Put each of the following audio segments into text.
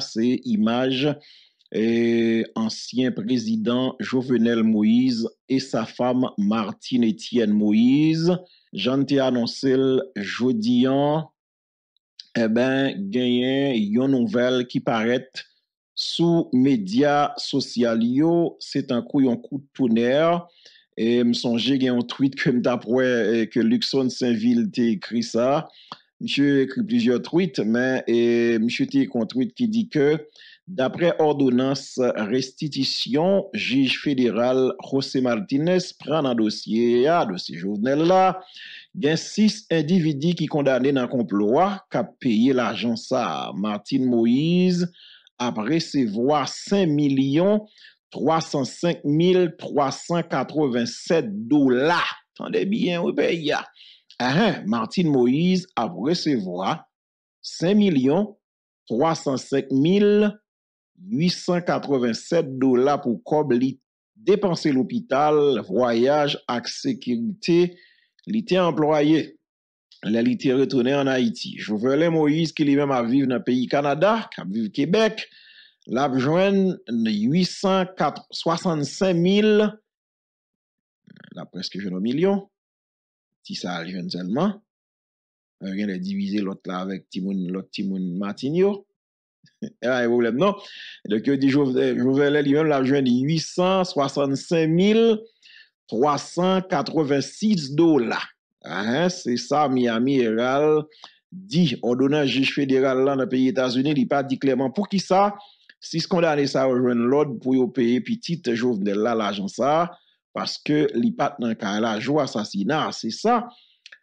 c'est image ancien président Jovenel Moïse et sa femme Martine Etienne Moïse. J'en t'ai annoncé jeudi, eh ben, gagné une nouvelle qui paraît sous médias sociaux. C'est un coup de tonnerre. Et me songe un tweet que d'après que Luxon Saint-Ville t'a écrit ça. Monsieur écrit plusieurs tweets, mais monsieur t'a écrit un tweet qui dit que d'après ordonnance restitution, juge fédéral José Martinez prend un dossier Jovenel là. Il y a 6 individus qui condamnés dans le complot qui ont payé l'argent ça. Martine Moïse a recevoir 5 305 387 $. Attendez bien, oui, pays. Martine Moïse a recevoir 5 305 887 $ pour cobli dépenser l'hôpital, voyage, accès sécurité. Il était employé. Il était retourné en Haïti. Jovenel Moïse, qui lui-même a vécu dans le pays Canada, qui a vécu au Québec, l'a besoin 865 000, là presque je million. Si ça arrive seulement, rien de diviser l'autre là avec l'autre Timoun Martigno. Il y a un problème, non? Donc, il dit Jovenel lui-même l'a besoin 865 386 $. C'est ça, Miami Herald dit, ordonnance juge fédéral là dans le pays États-Unis, il pas dit clairement pour qui ça, si ce condamné ça rejoindre l'ordre pour y payer petit Jovenel là l'argent ça, parce que li pas dans cas la joie assassinat, c'est ça.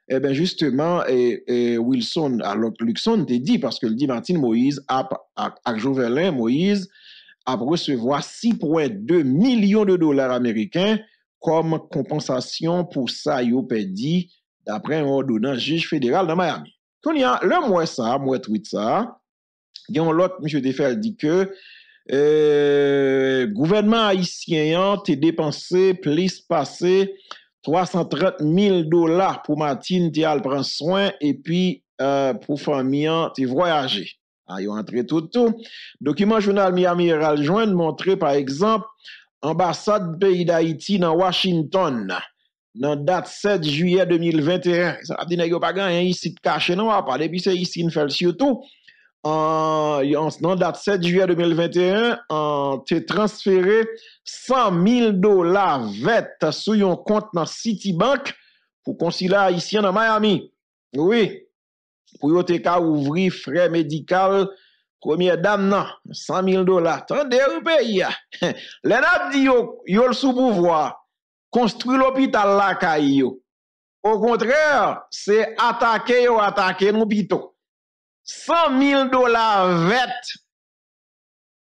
Eh bien, justement, Wilson, alors Luxon te dit, parce que le dit Martine Moïse, à Jovenel Moïse, a recevoir 6,2 millions de $ américains comme compensation pour ça, il a perdu d'après un ordonnance juge fédéral dans Miami. Quand il y a le mois ça, mois tweet ça, il y a l'autre, M. Defel dit que gouvernement haïtien a dépensé plus passé 330 000 $ pour Martine qui a prendre soin et puis pour famille qui voyager. Ils ont entré tout. Document journal Miami Herald joint montré par exemple ambassade pays d'Haïti dans Washington dans date 7 juillet 2021. Ça veut dire qu'il n'y a pas gagné ici de caché non pas depuis c'est ici une fait surtout dans date 7 juillet 2021 t'es transféré 100 000 $ VET sur un compte dans Citibank pour consulat haïtien dans Miami. Oui. Pour yo te ka ouvrir frais médical première dame non 100 000 $. Attendez au pays. Les n'a dit yo le sous pouvoir construire l'hôpital là kay yo. Au contraire, c'est attaquer nous pito. 100 000 $ VET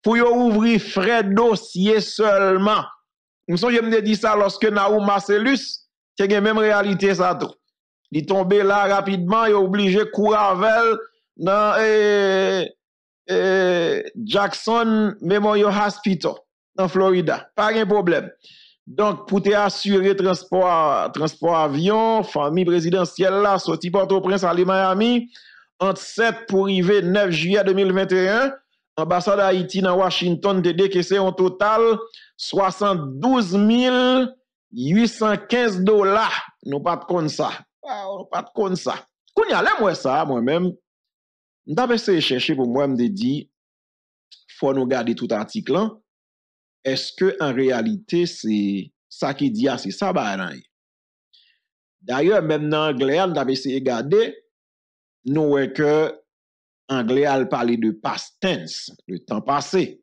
pour yo ouvrir frais dossier seulement. Nous sommes me dit ça lorsque Naoum Marcellus, c'est la même réalité ça tout. Il tombe là rapidement, il est obligé de courir avec dans Jackson Memorial Hospital en Florida. Pas de problème. Donc, pour te assurer transport avion, famille présidentielle là, sorti Port-au-Prince à Miami, entre 7 pour arriver 9 juillet 2021, ambassade d'Haïti dans Washington de décaissé en total 72 815 $. Nous pas de compte ça. Pas de compte ça. Quand y a moi ça, moi-même, je essayé de chercher pour moi, me dit, faut nous garder tout article là. Est-ce que en réalité, c'est ça qui dit, c'est ça, bah, d'ailleurs, même dans l'anglais, on a essayé de garder, nous voyons que anglais a parlé de past tense, le temps passé.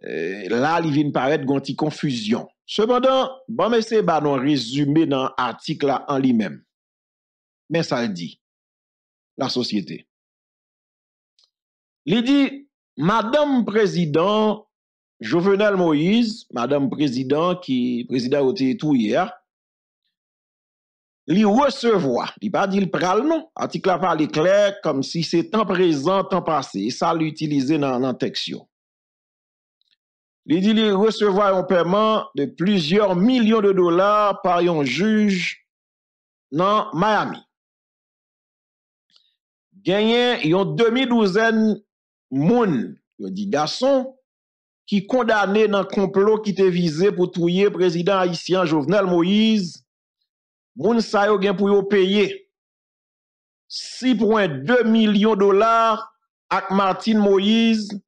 Là, il vient paraître une petite confusion. Cependant, bon, mais c'est non résumé dans l'article là en lui-même. Mais ça le dit, la société. Il dit, Madame Président Jovenel Moïse, Madame Président qui président au tout hier, il recevoir, il pas dit le pral non, article là parle clair comme si c'est temps présent, temps passé, et ça l'utiliser dans le texte. Il dit qu'il recevoir un paiement de plusieurs millions de $ par un juge dans Miami. Gagné une demi-douzaine moun, yo dit garçon, qui condamné dans complot qui te visé pour tuer président haïtien Jovenel Moïse, moun sa yo gen pour yo payer 6,2 millions de dollars avec Martine Moïse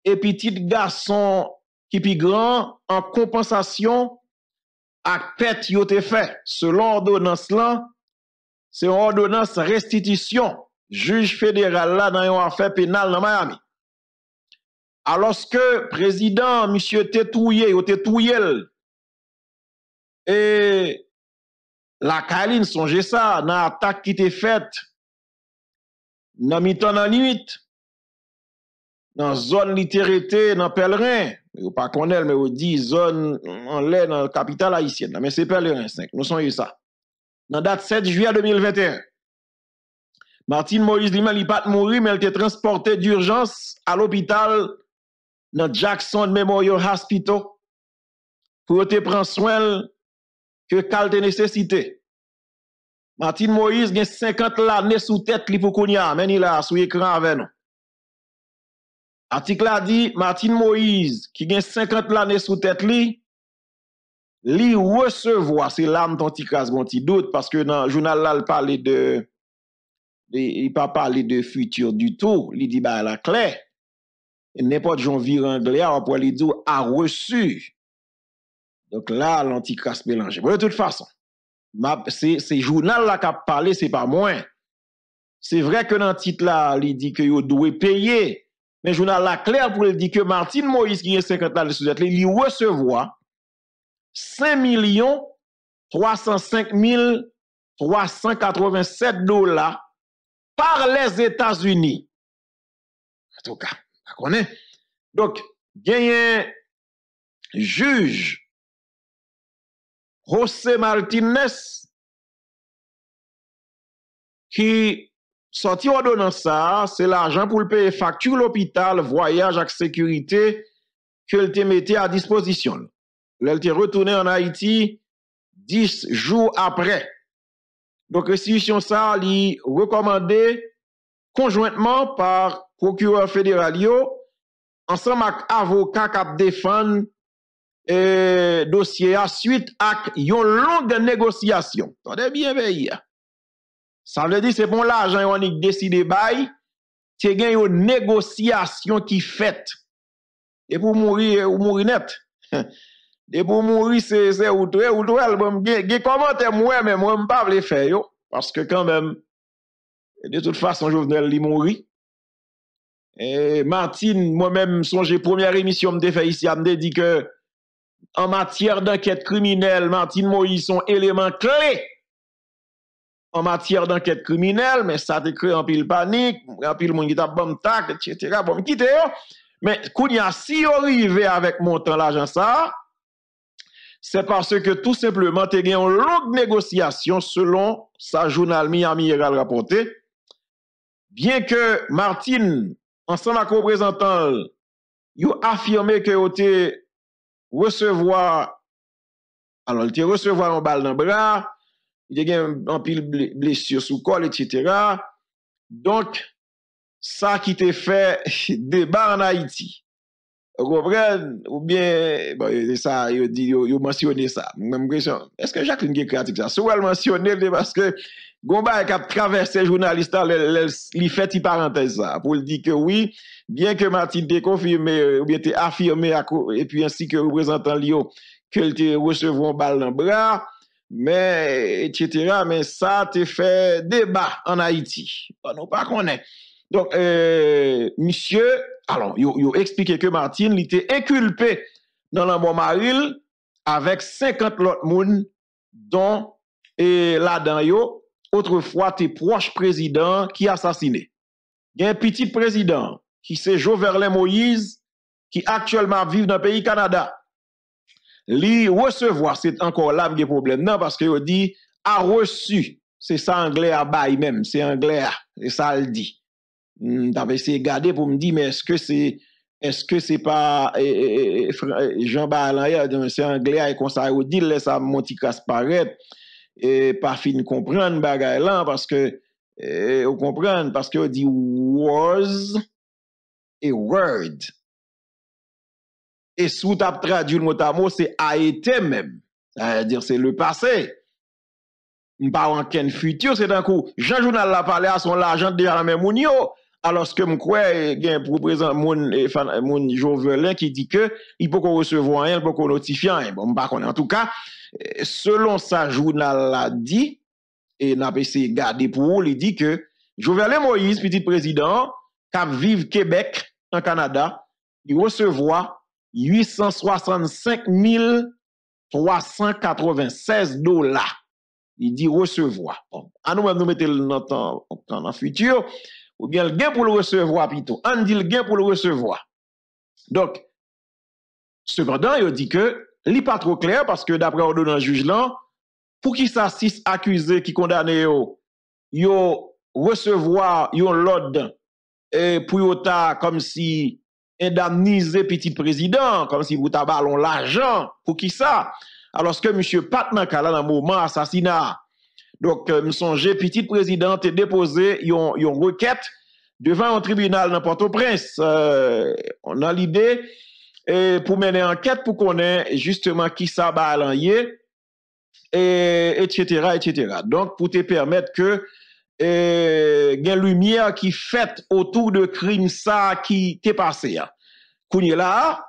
et petit garçon qui pi grand en compensation ak pèt yo te fait. Selon ordonnance là, c'est une ordonnance restitution juge fédéral là dans une affaire pénale dans Miami. Alors que président monsieur Tetouye, yo Tetouye et la Kaline songe ça dans attaque qui était faite dans mi-temps dans nuit dans zone littérature dans pèlerin, ou pas connaît mais on dit zone en l'air dans la capitale haïtienne, mais c'est pèlerin 5. Nous sommes ça. Dans date 7 juillet 2021. Martine Moïse lui-même il pas mourir mais elle était transportée d'urgence à l'hôpital dans Jackson Memorial Hospital pour te prendre soin que calte nécessité. Martine Moïse gen 50 l'année sous tête li pour kounya, men il a sous écran avec nous. Article a dit Martine Moïse qui gen 50 l'année sous tête li recevoir c'est l'âme ton ti case bon ti doute parce que dans le journal là il parlait il pas parler de futur du tout, il dit bah la clair. N'importe janvier anglais après lui dire a reçu. Donc là l'anticrasse mélangé. De toute façon, c'est journal là qui a parlé, c'est pas moi. C'est vrai que dans le titre là, il dit que vous devez payer. Mais journal là clair pour le dire que Martine Moïse qui est 50 ans de sous il recevoir 5 305 387 dollars par les États-Unis. En tout cas, on connaît. Donc, il y a un juge José Martinez qui sorti ordonnance ça, c'est l'argent pour le payer facture l'hôpital, voyage avec sécurité que le te mettait à disposition. Elle était retourné en Haïti 10 jours après. Donc restitution ça li recommandé conjointement par procureur fédéral yo ensemble avec avocat qui défend dossier à suite à une longue négociation. Attendez bien, veille. Ça veut dire c'est bon l'argent on a décidé bail, c'est une négociation qui fait. Et pour mourir ou mourir net. Et pour mourir c'est outre album gen commentaire moi mais moi pas le faire yo parce que quand même de toute façon Jovenel li mourir. Et Martine moi-même songe première émission me fait ici me dit que en matière d'enquête criminelle, Martine Moïse sont éléments clés en matière d'enquête criminelle, mais ça te crée en pile panique, en pile monde qui t'a bon tac, etc. Bon, quitte yo. Mais kounya si yo arrivé avec montant l'argent ça, c'est parce que tout simplement tu as une longue négociation selon sa journal Miami Herald rapporté. Bien que Martine, ensemble avec représentant, yo affirmé que yo te recevoir, alors il te recevoir un balle dans le bras, il y a un pile blessure sous col, etc. Donc, ça qui te fait débat en Haïti. Vous comprenez? Ou bien, bon, ça, il mentionné ça. Est-ce que Jacqueline qui critique ça? Soit elle mentionné parce que Gomba qui a traversé journaliste, il fait une parenthèse ça, pour dire que oui, bien que Martine te confirmé, ou bien te affirmé, et puis ainsi que représentant Lio, qu'elle te recevoir une balle dans le bras, mais, etc., mais ça te fait débat en Haïti. On ne pas connaît. Donc, monsieur, alors, il expliqué que Martine, il était inculpé dans la mort maril avec 50 autres moun, dont, là-dedans, yo, autrefois, tes proches présidents qui assassiné. Il y a un petit président qui c'est Jovenel Moïse, qui actuellement vit dans le pays Canada. Li recevoir, c'est encore là le problème. Non, parce que dit, a reçu. C'est ça anglais à bail même. C'est anglais, c'est ça le dit. T'avais essayé de garder pour me dire, mais est-ce que c'est pas Jean Balan, c'est anglais, et comme ça, il dit, laisse ça monter casse paraître, et pas fin comprendre, bagay là, parce que, vous comprenez, parce que dit was et word. Et sous ta traduit le mot à mot, c'est a été même. C'est-à-dire, c'est le passé. Pas en quel futur, c'est d'un coup. Jean Journal l'a parlé à son l'argent déjà la même mounio. Alors que m'crois, il y a un représentant mon Jovelin qui dit que il peut qu'on recevoir rien, il peut qu'on notifier rien. Bon, pas qu'on en tout cas, selon sa journal l'a dit, et n'a pas essayé de garder pour vous, il dit que Jovenel Moïse, petit président, qui vive Québec, en Canada, il recevra 865 396 dollars. Il dit recevoir. Bon, à nous-mêmes, nous mettons dans le futur, ou bien le gain pour le recevoir plutôt. On dit le gain pour le recevoir. Donc, cependant, il dit que, il n'est pas trop clair parce que d'après ordonnance juge là, pour qui ça 6 accusés qui condamné yo recevoir yon l'ordre et pour yo ta comme si indemniser petit président, comme si vous tabalon l'argent, pour qui ça? Alors que monsieur Pat Nankala dans le moment assassinat. Donc, me songe, petit président a déposé yon requête devant un tribunal dans Port-au-Prince. On a l'idée pour mener enquête pour connaître justement qui ça va etc., etc. Donc, pour te permettre que il y a une lumière qui fait autour de crime ça qui t'est passé. Kounye là,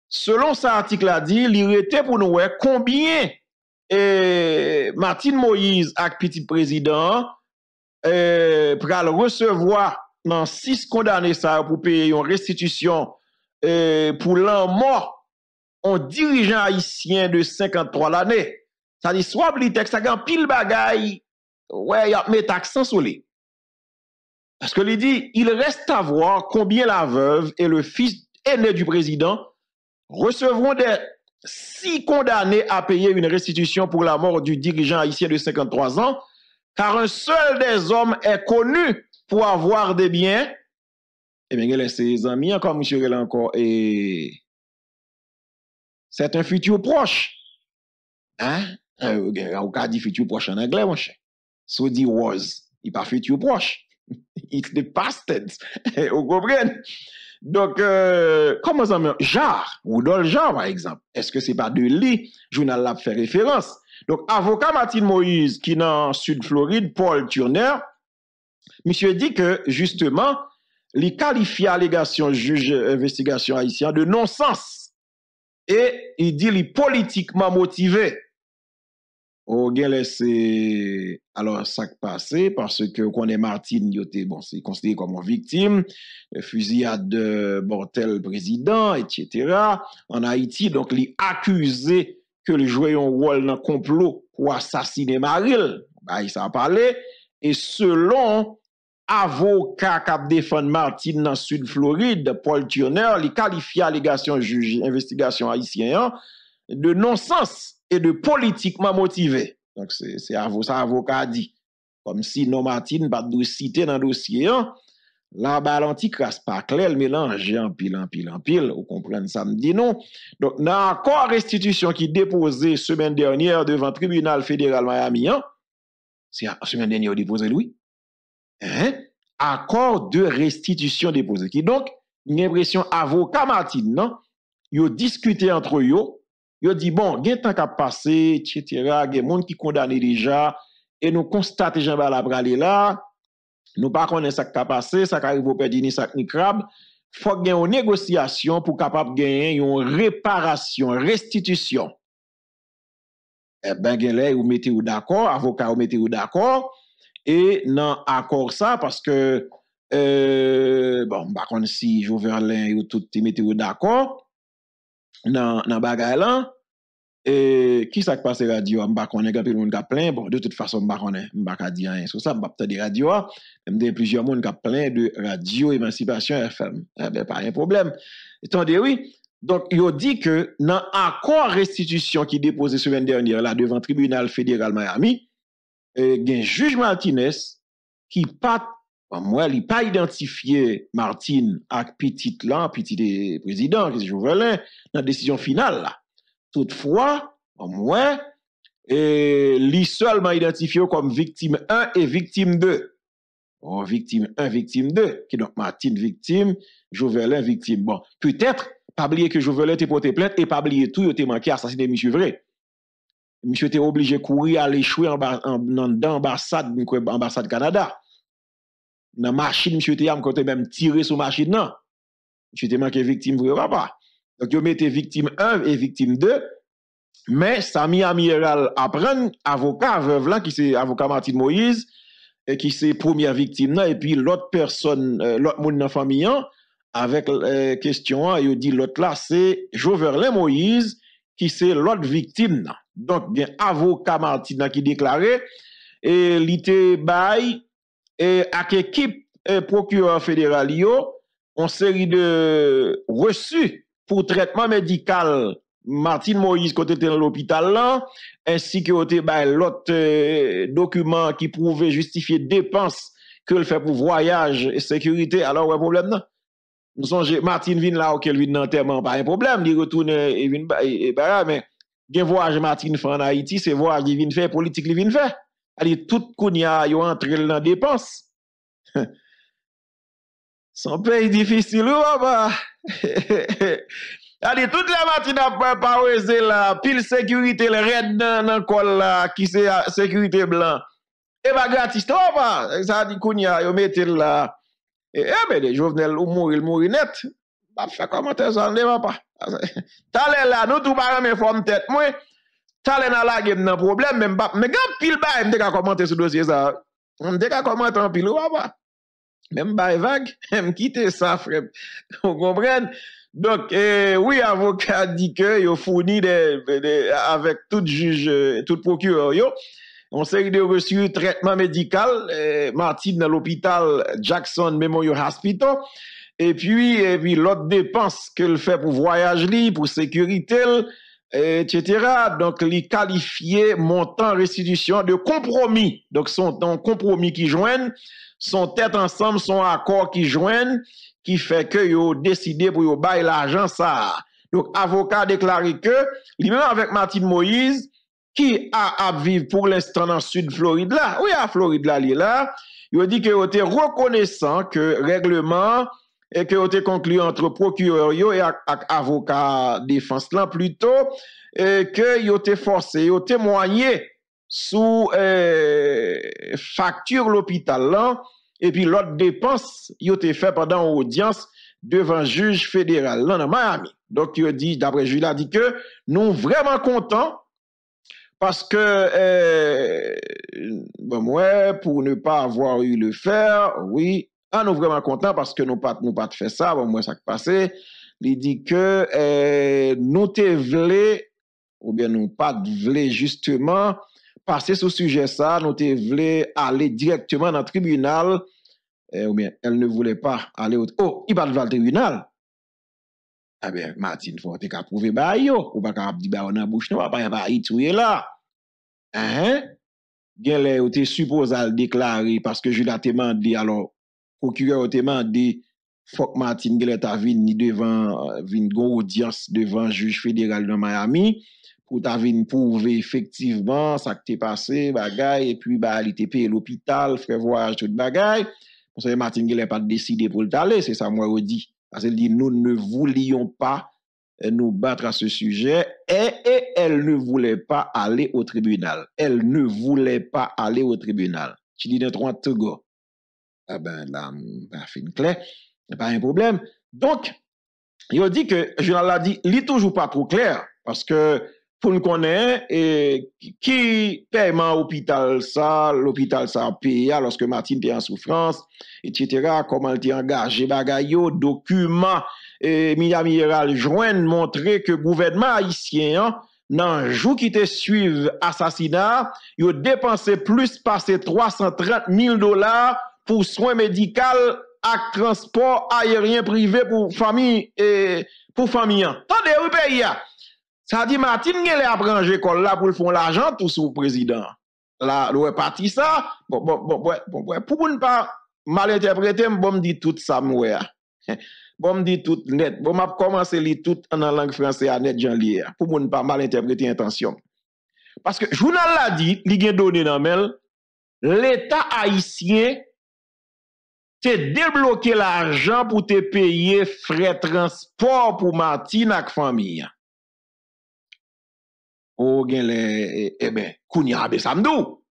selon cet article a dit, il était pour nous combien Martine Moïse ak petit président pral recevoir dans 6 condamnés ça pour payer une restitution pour l'an mort un dirigeant haïtien de 53 l'année. Ça dit soit li texte ça gan pile bagay ouais y a met accent sur lui. Parce que il dit il reste à voir combien la veuve et le fils aîné du président recevront des 6 condamnés à payer une restitution pour la mort du dirigeant haïtien de 53 ans, car un seul des hommes est connu pour avoir des biens. Eh bien, il a ses amis encore, monsieur Rel encore, et c'est un futur proche. Hein? On a dit futur proche en anglais, mon cher. So dit was, il pas futur proche. It's the past tense. Vous comprenez? Donc, comment ça me Jarre, Rudolf Jarre, par exemple, est-ce que c'est pas de lui, journal l'a fait référence? Donc, avocat Martine Moïse, qui est dans Sud-Floride, Paul Turner, monsieur dit que, justement, il qualifie allégation juge investigation haïtien de non-sens. Et il dit qu'il est politiquement motivé. Au bien laissé, alors ça qui passé parce que qu'on est Martine, bon, c'est considéré comme une victime, fusillade mortelle président, etc. En Haïti, donc il est accusé que le jouait un rôle dans complot pour assassiner Maril. Bah, il s'en parlait. Et selon avocat qui défend Martine dans Sud-Floride, Paul Turner, il qualifie allégation juge investigation haïtien de non-sens et de politiquement motivé. Donc, c'est ça avocat a dit. Comme si non Martine pas de citer dans le dossier. La balanti crasse pas clair, le mélange en pile. Vous comprenez ça me dit non. Donc, dans l'accord restitution qui déposé semaine dernière devant le tribunal fédéral Miami, c'est la semaine dernière déposé lui. Accord de restitution déposé. Qui donc, une impression avocat Martine, non? Ils discuté entre eux. Yo dit bon, gen temps qu'a passé, etc. Gen monde qui condamné déjà et nous constatons Jean Balabralé là, nous pas connaître ça qui a passé, ça qui arrive au Pédini, ça qui crabe. Faut qu'il y ait une négociation pour capable gagner une réparation, restitution. Eh ben gen là vous mettez vous d'accord, avocat vous mettez vous d'accord et dans accord ça parce que bon, par contre si Jovelin ou tout mettez vous d'accord dans bagay là qui ça qui passe radio m'pa connait quand tout le monde qui plein bon de toute façon m'pa connait m'pa dire rien sur ça m'pa peut des radio même plusieurs monde qui plein de radio émancipation FM ben pas un problème attendez oui donc il dit que dans accord restitution qui déposé semaine dernière là devant tribunal fédéral Miami gen juge Martinez qui pas moi il pas identifié Martine avec petit président qui Jovelin dans décision finale là. Toutefois, moi, lui seulement identifié comme victime 1 et victime 2. Oh, victime 1, victime 2, qui donc Martine victime, Jovelin victime. Bon, peut-être, pas oublier que Jovelin t'est porté plainte et pas oublier tout, il était manqué assassiner monsieur vrai. Monsieur était obligé de courir, aller échouer dans l'ambassade Canada. Dans la machine, monsieur était même tiré sur la machine, non. Monsieur était manqué victime, vous ne pas. Donc, vous mettez victime 1 et victime 2. Mais Sami Amiral apprend, avocat, veuve là, qui c'est avocat Martine Moïse, et qui c'est première victime là, et puis l'autre personne, l'autre monde dans la famille, avec question, il dit l'autre là, c'est Joverlin Moïse, qui c'est l'autre victime là. Donc, bien, avocat Martine qui déclarait, et l'ité bail, et avec équipe procureur fédéral, on série de reçus pour traitement médical Martine Moïse côté dans l'hôpital là, ainsi que l'autre document qui prouvait justifier dépenses que le fait pour voyage et sécurité. Alors, ouais, problème non? Nous sommes Martine vient là, auquel vient d'enterrement, pas un problème, il retourne et vient, mais, bien voyage Martine fait en Haïti, c'est voyage qui vient faire, politique qui vient faire. Allez, tout kounya, yo entre dans dépenses. Son pays difficile, ou pas? Allez, toute la matinée après paroiser là, pile sécurité, le red dans le col là, qui c'est sécurité blanc. Et pas gratis, ou pas? Ça dit kounya, yo mette là. Et ben, les Jovenel, ou mourir net. Pas faire commentaire, ça ne va pas. T'allez là, nous tout pas même forme tête, moi. T'allez dans la game, non problème, même pas. Mais quand pile ba, m'dé ka commenter ce dossier ça. M'dé ka commenter en pile, ou pas? Même ba vague, m'quitte ça, frère. Vous comprenez? Donc, oui, avocat dit que il fournit avec tout juge, tout procureur, on série de reçus traitement médical, Martine dans l'hôpital Jackson Memorial Hospital, et puis l'autre dépense qu'elle fait pour voyage pour sécurité, etc. Donc, les qualifié montant restitution de compromis. Donc, son compromis qui joignent, son tête ensemble, son accord qui joignent, qui fait que yo décidé pour yo bailler l'argent ça. Donc, avocat a déclaré que, lui-même avec Martine Moïse, qui a vivre pour l'instant dans le sud Floride là, oui, à Floride là, il a dit que yo était reconnaissant que règlement et que yo était conclu entre procureur et avocat défense là plutôt, et que yo était forcé, yo témoigné sous facture l'hôpital là, et puis l'autre dépense, il a été fait pendant audience devant un juge fédéral là dans Miami. Donc, il a dit, d'après Jules, a dit que nous vraiment contents parce que, bon, ouais, pour ne pas avoir eu le faire, oui, nous vraiment contents parce que nous pas fait ça, bon, moi, ça qui passé. Il dit que nous te voulons, ou bien nous pas voulons justement, passer sur ce sujet ça, nous te voulons aller directement dans le tribunal, ou bien elle ne voulait pas aller au... Oh, il va le tribunal. Ah bien, Martine, faut te prouver ba yo, ou pas capable di ba on a bouche non, pas ba itoué là. Hein? Gen lè ou te suppose à le déclarer parce que je l'ai demandé alors procureur te demandé faut que Martine Guelet a vini devant une audience devant juge fédéral de Miami pour ta vinn prouver effectivement ça qui t'est passé bagay et puis bah il était payé l'hôpital frère voyage tout bagay parce que Martine Guelet pas décidé pour l'aller c'est ça moi dit parce qu'elle dit nous ne voulions pas nous battre à ce sujet et elle ne voulait pas aller au tribunal elle ne voulait pas aller au tribunal tu dis dans 3 secondes ah ben là fin clair pas un problème donc il dit que le journal a dit il est toujours pas trop clair parce que pour nous connaître qui paiement l'hôpital ça paye lorsque Martine était en souffrance etc comment elle était engagé bagayo document Miami Herald joindre montrer que gouvernement haïtien dans jour qui te suivent assassinat il a dépensé plus passer $330,000 pour soins médicaux et transport aérien privé pour famille et pour famille. Attendez, oui, pays. Ça dit Martine Guelet a branché l'école là pour le fond l'argent tout sous président. Là, le parti ça. Bon, pour ne pas mal interpréter, bon me dit tout ça, moi. Bon me dit tout net. Bon m'a commencé lire tout en langue française à net Jean lié. Pour ne pas mal interpréter intention. Parce que journal l'a dit, il y a donné dans mail, l'État haïtien te débloqué l'argent pour te payer frais transport pour Martine ak famille. Oh, gen le, eh ben, kounya be samdou.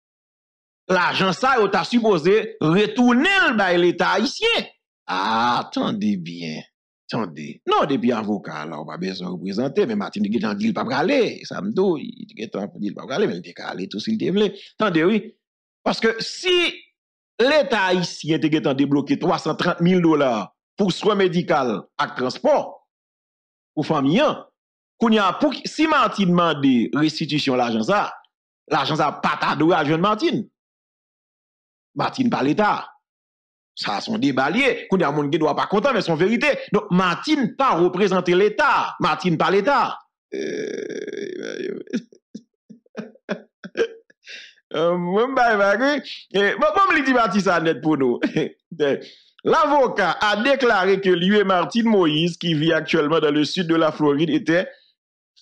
L'argent ça, yo t'a supposé retourner le bail l'État haïtien. Ah, attendez bien. Attendez. Non, depuis avocat, là, on va besoin de représenter, mais Martine dit qu'il dit pas aller. Samdou, il dit qu'il pas aller, mais il dit qu'il aller tout s'il te plaît. Attendez, oui. Parce que si l'État haïtien te débloqué 330 000 $ pour soins médicaux et transport, pour famille, si Martine demande restitution l'argent ça pas tardé à jeune Martine. Martine pas l'État. Ça son débalier. Qu'on y a monde qui doit pas content mais son vérité. Donc Martine pas représenter l'État. Martine pas l'État. L'avocat a déclaré que lui et Martine Moïse, qui vit actuellement dans le sud de la Floride, étaient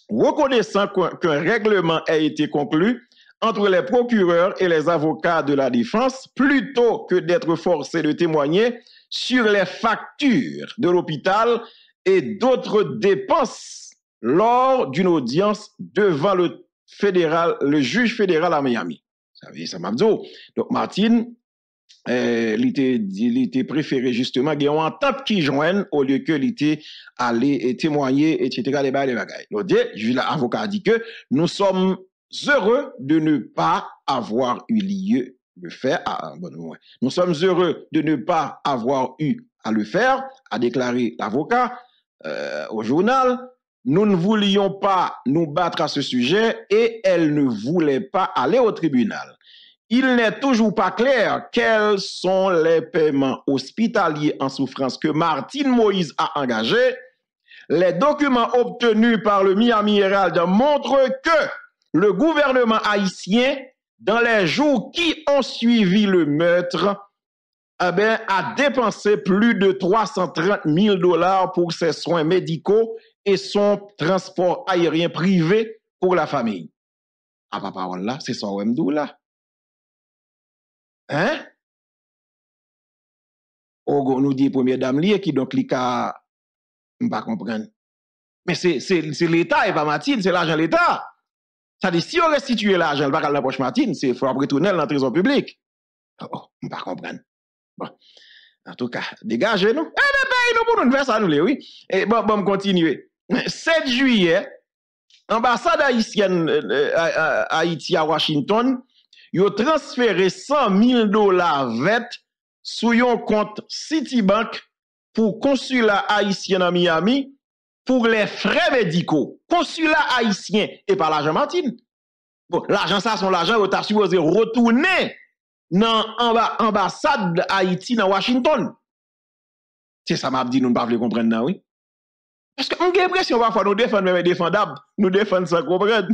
reconnaissant qu'un règlement a été conclu entre les procureurs et les avocats de la défense, plutôt que d'être forcés de témoigner sur les factures de l'hôpital et d'autres dépenses lors d'une audience devant le juge fédéral à Miami. Ça m'a dit. Donc, Martine, il était préféré justement qu'il y ait une entente qui joigne au lieu que il était allé témoigner, etc. Les bagailles. Donc, l'avocat a dit que nous sommes heureux de ne pas avoir eu lieu de faire. Nous sommes heureux de ne pas avoir eu à le faire, a déclaré l'avocat au journal. Nous ne voulions pas nous battre à ce sujet et elle ne voulait pas aller au tribunal. Il n'est toujours pas clair quels sont les paiements hospitaliers en souffrance que Martine Moïse a engagés. Les documents obtenus par le Miami Herald montrent que le gouvernement haïtien, dans les jours qui ont suivi le meurtre, a dépensé plus de 330 000 $ pour ses soins médicaux et son transport aérien privé pour la famille. Ah, papa, là, c'est ça, Wemdou, là. Hein? On nous dit première dame liée qui donc l'ICA pas comprendre. Mais c'est l'État et pas Martine, c'est l'argent de l'État. Ça dit si on restitue l'argent, le bacal dans la poche Martine, c'est faut retourner dans le trésor public. Oh, on pas comprendre. Bon. En tout cas, dégagez nous. Eh ben nous pour nous faire ça nous oui. Et bon continuer. 7 juillet, ambassade haïtienne Haïti à Washington, ils ont transféré 100 000 $ VET sur un compte Citibank pour consulat haïtien à Miami pour les frais médicaux. Consulat haïtien et pas l'argent Martine. Bon, l'argent ça, son l'argent, vous avez supposé retourner dans l'ambassade d'Haïti dans Washington. C'est ça m'a dit, nous ne pouvons pas comprendre, oui. Parce que on a l'impression parfois nous défendre même défendable, nous défendre sans comprendre.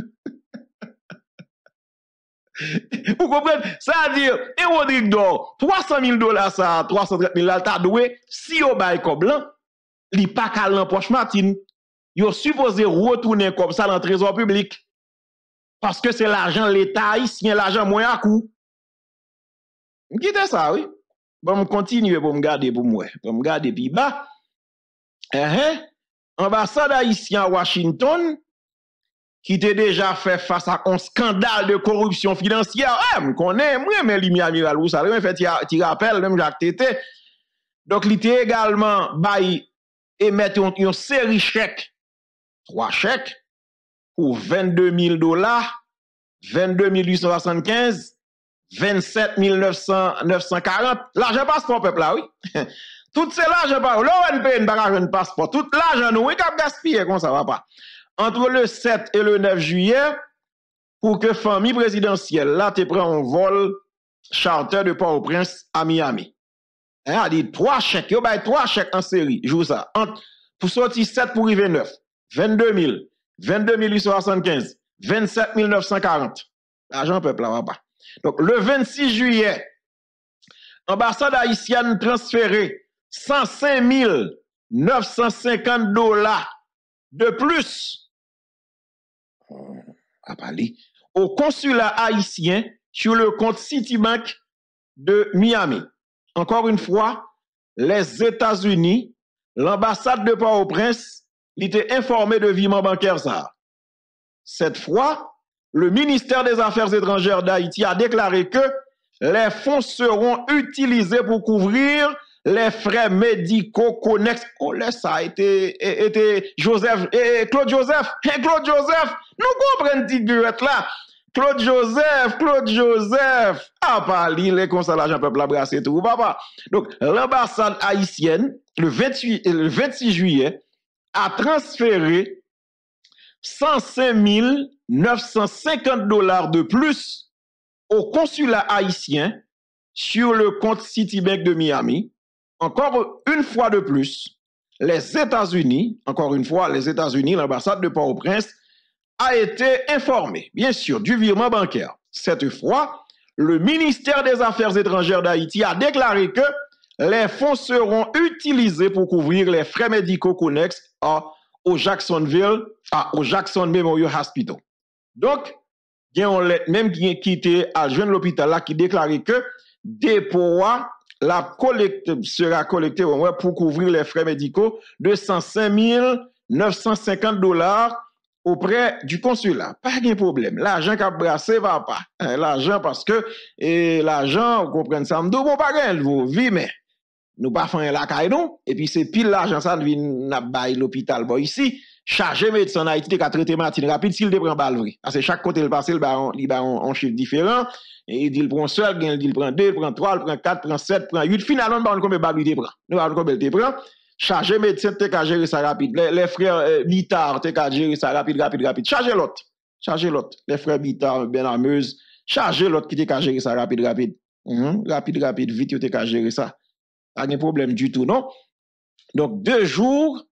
Vous comprenez? Ça veut dire, et Rodrigue d'or, 300 000 $ ça, 330 000 $ t'as doué, si au bail comme blanc, li pas qu'à l'empoche Martine, yo supposé retourner comme ça dans le trésor public. Parce que c'est l'argent l'État haïtien, l'argent moins à coup. Quittez ça, oui. Bon, continuer pour me garder pour moi. Pour me garder puis bas. Ambassade haïtienne à Washington, qui t'a déjà fait face à un scandale de corruption financière. Je connais, moi, mais l'imi amiral, vous savez, fait, tu rappelles, même Jacques Tété. Donc, il était également, émettre une série chèque, 3 chèques, pour 22 000 $, 22 875, 27 940. L'argent passeport, peuple, là, oui. Tout c'est l'argent, là, on paye une passeport. Tout l'argent, nous, oui, cap gaspiller, comme ça va pas. Entre le 7 et le 9 juillet, pour que famille présidentielle, là, te prend un vol charter de Port-au-Prince à Miami. Hein, a dit 3 chèques, yo, 3 chèques en série, joue ça. Pour sortir 7 pour arriver 9, 22 000, 22 875, 27 940. L'argent peuple là va pas. Donc, le 26 juillet, ambassade haïtienne transférée 105 950 $ de plus à parler au consulat haïtien sur le compte Citibank de Miami. Encore une fois, les États-Unis, l'ambassade de Port-au-Prince, il était informé de virement bancaire ça. Cette fois, le ministère des Affaires étrangères d'Haïti a déclaré que les fonds seront utilisés pour couvrir les frais médicaux connexes. Oh là, ça a été Joseph, Claude Joseph, Claude Joseph, nous comprenons tigurette là. Claude Joseph, ah, pas les comme ça, l'argent peuple a brassé tout, papa. Donc, l'ambassade haïtienne, le 26 juillet, a transféré 105 950 $ de plus au consulat haïtien sur le compte Citibank de Miami. Encore une fois de plus, les États-Unis, encore une fois, les États-Unis, l'ambassade de Port-au-Prince, a été informé, bien sûr, du virement bancaire. Cette fois, le ministère des Affaires étrangères d'Haïti a déclaré que les fonds seront utilisés pour couvrir les frais médicaux connexes au Jackson Memorial Hospital. Donc, il y a une lettre même qui était à jeune l'hôpital là qui déclarait que dépôt sera collecté pour couvrir les frais médicaux de 105 950 $ auprès du consulat. Pas de problème. L'argent qu'a brassé va pas. L'argent parce que l'argent, vous comprenez ça, nous bon pas gain vous vie mais nous pas faire la caille non et puis c'est pile l'argent ça vient n'a bail l'hôpital bon ici chargé médecin en Haïti qui a traité Martine rapide s'il te prend balle vrai. Parce que chaque côté le passé il ba en chiffre différent et il dit il prend seul, il dit il prend 2, il prend 3, il prend 4, il prend 7, il prend 8 finalement on combien balle il te prend. Nous on combien il te prend. Chargé médecin te ka gérer ça rapide. Les frères Bitard te ka gérer ça rapide. Chargez l'autre. Les frères Bitard Ben Ameuse, chargez l'autre qui te ka gérer ça rapide. Rapide, vite te ka gérer ça. Pas de problème du tout, non? Donc 2 jours,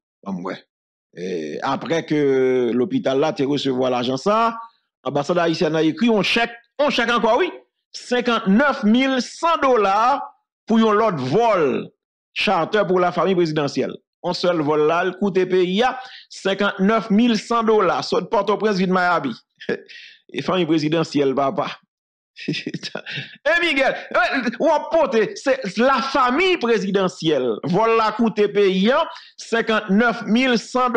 après que l'hôpital là te recevoir l'argent ça, l'ambassade haïtienne a écrit on chèque encore oui, 59 100 $ pour un autre vol charter pour la famille présidentielle. Un seul vol là, le coût de pays a 59 100 $. Soit de Port-au-Prince, vide Miami. Et famille présidentielle, papa. Miguel, c'est la famille présidentielle. Vol là, coût de pays a 59 100 $.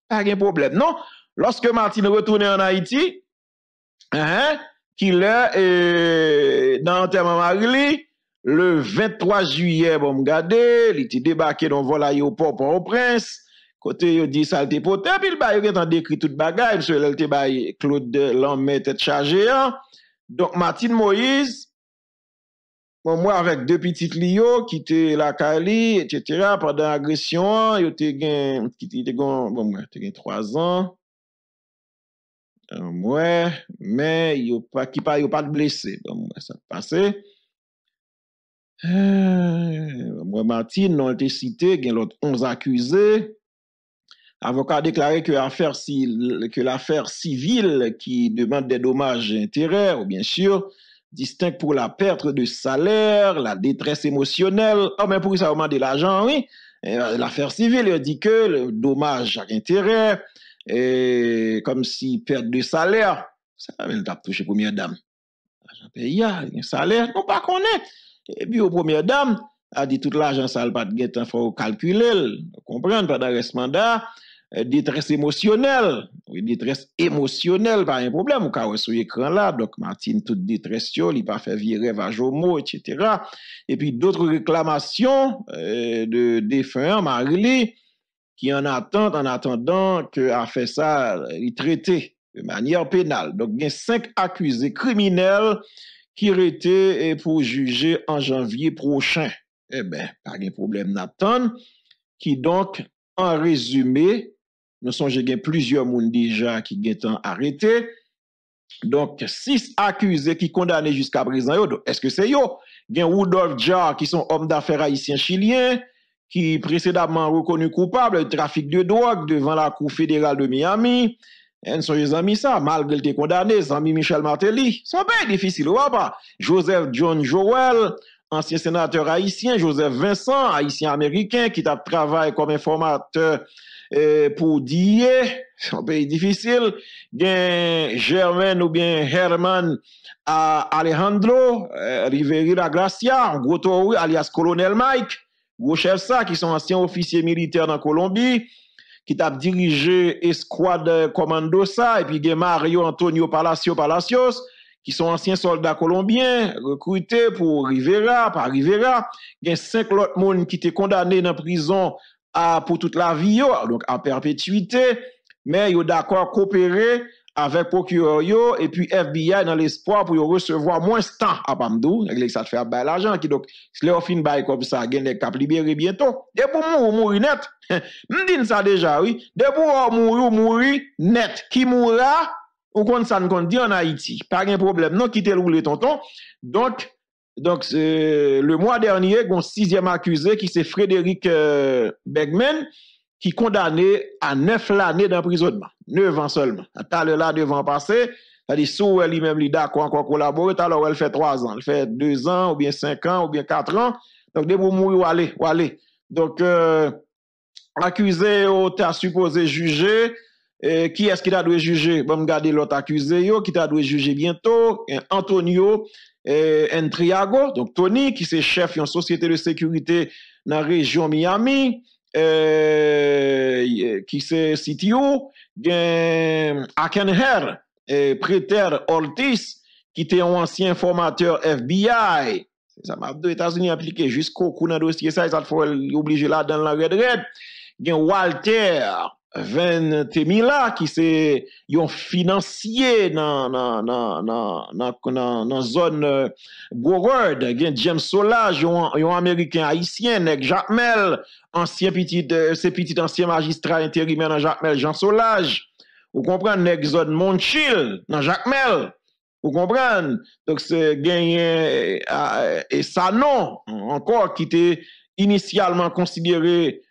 Pas de problème, non? Lorsque Martine retourne en Haïti, qu'il est dans l'enterrement Marili, le 23 juillet, bon, regardez, il était débarqué dans le vol aéroport Port-au-Prince. Côté, il dit ça, il était poté, puis il a décrit toute bagaille, monsieur, il était Claude Lambert tête chargée. Donc, Martine Moïse, bon, moi, avec 2 petites Lio, qui étaient la Cali, etc., pendant l'agression, il était bon, moi, il était 3 ans. Ouais, mais il n'y a pas de blessé. Bon, ça passé. Moi, Martine, non, été cité, il y a l'autre 11 accusés. Avocat a déclaré que l'affaire civile qui demande des dommages et intérêts, ou bien sûr, distinct pour la perte de salaire, la détresse émotionnelle. Oh, mais pour ça, on demande de l'argent, oui. L'affaire civile, il dit que le dommage et intérêt, comme si perte de salaire, ça va toucher première dame. L'argent payé, un salaire, on pas connaît. Et puis, aux premières dames, a dit tout l'argent, ça n'a pas de guet, il faut calculer, comprendre, pas d'arrêt mandat, détresse émotionnelle, oui, détresse émotionnelle, pas un problème, ou quand sur l'écran là, donc Martine, toute détresse, il pas fait virer Vajomo, etc. Et puis, d'autres réclamations de défunts, Marili, qui en attendant que a fait ça, il traitait de manière pénale. Donc, il y a 5 accusés criminels qui étaient pour juger en janvier prochain. Eh bien, pas de problème, Nathan, qui donc, en résumé, nous sommes plusieurs monde déjà qui sont arrêtés. Donc, 6 accusés qui condamnés jusqu'à présent. Est-ce que c'est eux? Il y a Rudolph Jar, qui sont hommes d'affaires haïtiens chiliens, qui précédemment reconnus coupables de trafic de drogue devant la Cour fédérale de Miami. Et sont les amis ça, malgré qu'ils condamné, Zami Michel Martelly. C'est pas difficile, ou pas? Joseph John Joel, ancien sénateur haïtien, Joseph Vincent, haïtien américain, qui travaille comme informateur pour DIE. C'est un pays difficile. Gen Germain ou bien Herman Alejandro Rivera Gracia, Goto alias Colonel Mike. gros chef ça, qui sont anciens officiers militaires dans Colombie, qui t'a dirigé escouade commando ça, et puis il y a Mario Antonio Palacios, qui sont anciens soldats colombiens, recrutés pour Rivera, par Rivera. Il y a 5 autres personnes qui étaient condamnés dans la prison pour toute la vie, donc à perpétuité, mais ils ont d'accord coopérer avec procureur et puis FBI dans l'espoir pour recevoir moins de temps à Pamdou. Ça te fait un l'argent qui donc si les fin bail comme ça, il y a cap libéré bientôt. Et pour mourir net, me dis ça déjà oui. De pour mourir net, qui mourra ou qu'on ça ne dit en Haïti, pas de problème. Non, quittez le rouler tonton. Donc le mois dernier, il y a un 6e accusé qui c'est Frédéric Begman qui condamné à 9 années d'emprisonnement. 9 ans seulement. À là, 9 ans passés, c'est-à-dire, si lui-même, il d'accord encore collaborer, alors elle fait 3 ans. Elle fait 2 ans, ou bien 5 ans, ou bien 4 ans. Donc, dès pour mourir, ou aller. Donc, accusé, t'as supposé juger. Qui est-ce qui t'a dû juger? Bon, regardez l'autre accusé, qui t'a dû juger bientôt. Antonio Entriago. Donc, Tony, qui c'est chef d'une société de sécurité dans la région Miami. Qui c'est CTO, Akenher, Préter Ortiz, qui était un ancien formateur FBI. Ça m'a deux États-Unis appliqué jusqu'au coup dans le dossier, ça faut obliger là dans la red. Il y a Walter Ventemila, qui c'est un financier dans la zone Broward. Il y a James Solage, un américain haïtien, Jacques Mel, ancien petit ancien magistrat intérimaire dans Jacques Mel, Jean Solage. Vous comprenez, zone Montchil dans Jacques Mel. Vous comprenez? Donc, c'est gagné, et ça non, encore, qui était initialement considéré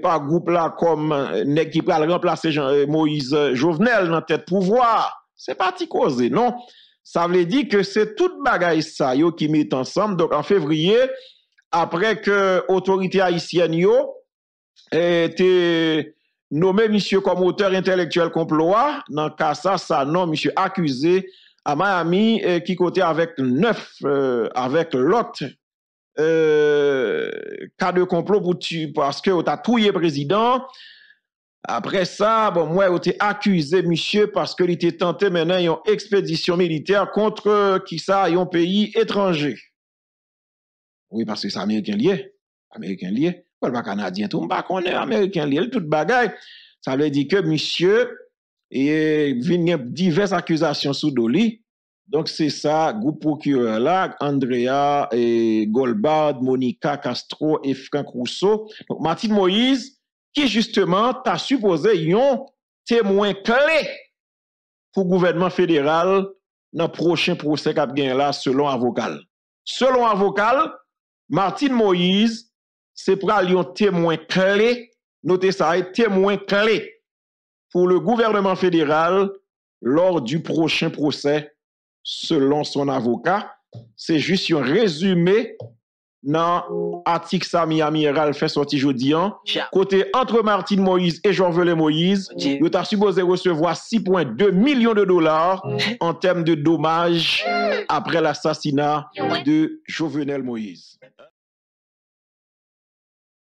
par groupe là comme nèg qui va remplacer Moïse Jovenel dans tête pouvoir. C'est parti causer, non? Ça veut dire que c'est toute bagaille ça yo qui met ensemble. Donc, en février, après que l'autorité haïtienne yo était nommé monsieur comme auteur intellectuel complot, dans le cas ça non, monsieur accusé à Miami qui côté avec 9 avec l'autre cas de complot pour parce que tu as tué le président. Après ça, bon, moi, on été accusé, monsieur, parce que il était tenté maintenant une expédition militaire contre qui ça, un pays étranger. Oui, parce que c'est américain lié. Américain lié. Pas canadien, tout le monde est américain lié, toute bagaille. Ça veut dire que monsieur, et vient diverses accusations sous Doli. Donc, c'est ça, groupe procureur là, Andrea et Goldbard, Monica Castro et Franck Rousseau. Donc, Martine Moïse, qui justement t'a supposé un témoin clé pour le gouvernement fédéral dans le prochain procès qu'a gagné là, selon avocat. Selon avocat, Martine Moïse, c'est pour un témoin clé, notez ça, un témoin clé pour le gouvernement fédéral lors du prochain procès. Selon son avocat, c'est juste un résumé dans l'article Sami Amiral fait sortir jeudi. Côté entre Martine Moïse et Jovenel Moïse, il est supposé recevoir 6,2 millions de dollars en termes de dommages après l'assassinat de Jovenel Moïse.